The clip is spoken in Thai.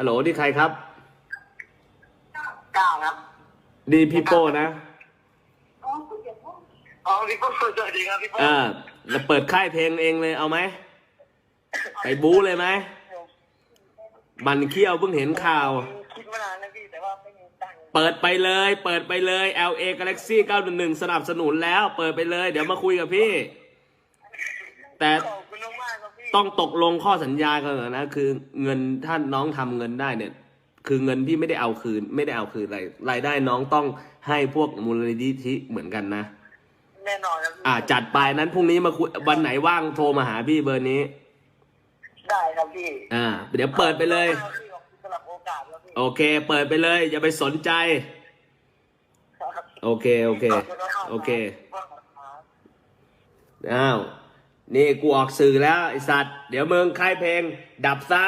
ฮัลโหลนี่ใครครับก้าวครับดีพี่โป้นะอ๋อพี่โป้สวัสดีครับพี่โป้แล้วเปิดค่ายเพลงเองเลยเอาไหมไปบู๊เลยไหมบันเขี้ยวเพิ่งเห็นข่าวคิดมานานนะพี่แต่ว่าไม่มีตังค์เปิดไปเลย LA Galaxy 911สนับสนุนแล้วเปิดไปเลยเดี๋ยวมาคุยกับพี่แต่ขอบคุณมากครับพี่ต้องตกลงข้อสัญญากันก่อนนะคือเงินถ้าน้องทำเงินได้เนี่ยคือเงินที่ไม่ได้เอาคืนรายได้น้องต้องให้พวกมูลนิธิเหมือนกันนะแน่นอนครับจัดไปนั้นพรุ่งนี้มาคุยวันไหนว่างโทรมาหาพี่เบอร์นี้ได้ครับพี่เดี๋ยวเปิดไปเลยสำหรับโอกาสครับพี่โอเคเปิดไปเลยอย่าไปสนใจโอเคอ้าวนี่กูออกสื่อแล้วไอสัตว์เดี๋ยวมึงค่ายเพลงดับซะ